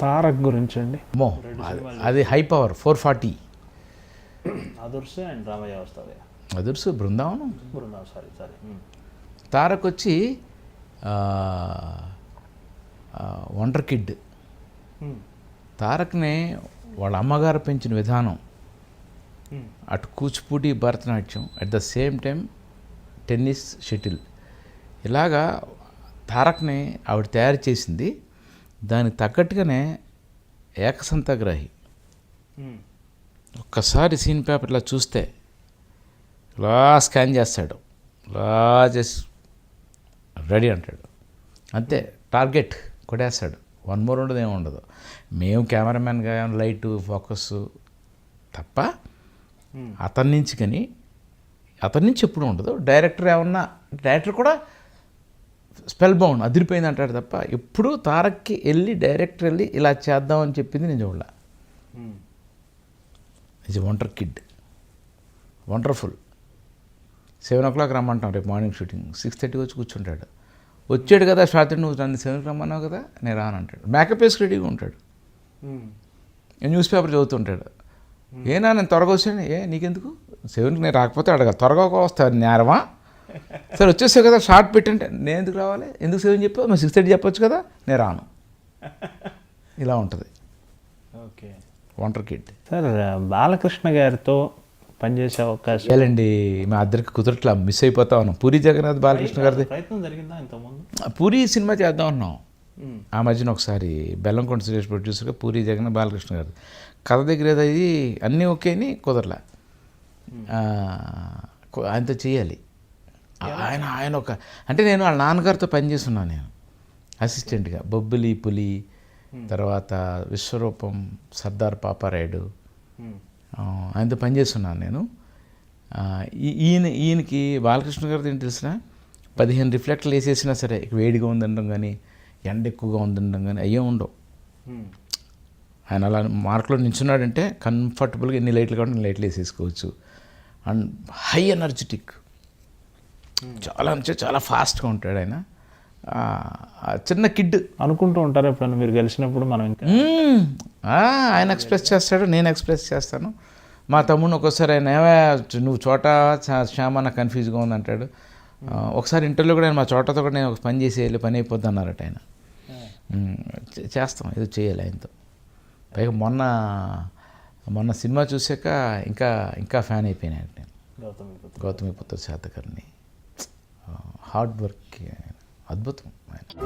తారక్ గురించి అండి. అది high power 440. Adhurs and Ramayya వస్తుంది. అదుర్స్ బృందావనం. సారీ. తారక్ వచ్చి వండర్ కిడ్. తారక్ని వాళ్ళ అమ్మగారు పెంచిన విధానం, అటు Kuchipudi, Bharatanatyam, at the same time tennis, shuttle, ఇలాగా తారక్ని ఆవిడ తయారు చేసింది. దానికి తగ్గట్టుగానే ఏకసంతగ్రాహి. ఒక్కసారి సీన్ పేపర్ ఇలా చూస్తే ఇలా స్కాన్ చేస్తాడు, ఇలా చేసి రెడీ అంటాడు, అంతే టార్గెట్ కొట్టేస్తాడు. వన్ మోర్ ఉండదు, ఏమి ఉండదు. మేము కెమెరామెన్గా లైట్ ఫోకస్ తప్ప అతని నుంచి ఎప్పుడు ఉండదు. డైరెక్టర్ ఏమన్నా, డైరెక్టర్ కూడా స్పెల్ బౌండ్ అదిరిపోయింది అంటాడు తప్ప ఎప్పుడు తారక్కి డైరెక్టర్ వెళ్ళి ఇలా చేద్దామని చెప్పింది నేను చూడలే. ఇది వండర్ కిడ్, వండర్ఫుల్. 7 o'clock రమ్మంటాం రేపు మార్నింగ్ షూటింగ్. 6:30 వచ్చి కూర్చుంటాడు. వచ్చాడు కదా షార్ట్, నువ్వు నన్ను 7కి రమ్మన్నావు కదా, నేను రానంటాడు. మేకప్ వేసి రెడీగా ఉంటాడు. న్యూస్ పేపర్ చదువుతుంటాడు. ఏనా నేను త్వరగా వచ్చాను, నీకెందుకు 7కి నేను రాకపోతే అడగాలి, త్వరగా వస్తాను నేరమా, సరే వచ్చేసావు కదా షార్ట్ పెట్టంటే నేను ఎందుకు రావాలి, ఎందుకు 7 చెప్పావు, మరి 6:30 చెప్పొచ్చు కదా, నేను రాను. ఇలా ఉంటుంది. Okay, wonder kid. Sir Balakrishna గారితో పనిచేసే అవకాశం లేదండి, మా ఇద్దరికి కుదరట్లా, మిస్ అయిపోతా ఉన్నాం. పూరి జగన్నాథ్ బాలకృష్ణ గారిది ప్రయత్నం జరిగిందా ఇంతకుముందు? పూరి సినిమా చేద్దాం అన్నాం ఆ మధ్యన ఒకసారి. బెల్లంకొండ సురేష్ ప్రొడ్యూసర్గా పూరి జగన్నాథ్ బాలకృష్ణ గారు కథ దగ్గర అది అన్నీ ఓకే అని కుదరలే. ఆయనతో చేయాలి. ఆయన ఒక అంటే నేను వాళ్ళ నాన్నగారితో పనిచేస్తున్నాను నేను అసిస్టెంట్గా. బొబ్బిలి పులి, తర్వాత విశ్వరూపం, సర్దార్ పాపారాయుడు, ఆయనతో పనిచేస్తున్నాను నేను. ఈయనకి బాలకృష్ణ గారితో ఏంటి తెలిసిన, 15 రిఫ్లెక్టర్లు వేసేసినా సరే వేడిగా ఉందనడం కానీ, ఎండ ఎక్కువగా ఉందనడం కానీ అయ్యే ఉండవు. ఆయన అలా మార్కులో నించున్నాడంటే కంఫర్టబుల్గా ఎన్ని లైట్లు కావాలంటే లైట్లు వేసేసుకోవచ్చు. అండ్ హై ఎనర్జెటిక్, చాలా అంటే చాలా ఫాస్ట్గా ఉంటాడు ఆయన. చిన్న కిడ్ అనుకుంటూ ఉంటారు ఎప్పుడన్నా మీరు గెలిచినప్పుడు మనం ఇంకా ఆయన ఎక్స్ప్రెస్ చేస్తాడు, నేను ఎక్స్ప్రెస్ చేస్తాను. మా తమ్ముడిని ఒక్కోసారి ఆయన నువ్వు చోట శ్యామ నాకు కన్ఫ్యూజ్గా ఉంది అంటాడు. ఒకసారి ఇంటర్వ్యూలో కూడా నేను మా చోటతో కూడా నేను ఒక పని చేసి వెళ్ళి పని అయిపోద్ది అన్నారట ఆయన. చేస్తాం, ఏదో చేయాలి ఆయనతో. పైగా మొన్న సినిమా చూసాక ఇంకా ఫ్యాన్ అయిపోయినాను నేను గౌతమిపుత్ర శాతకర్ణి. హార్డ్ వర్క్, అద్భుతం ఆయన.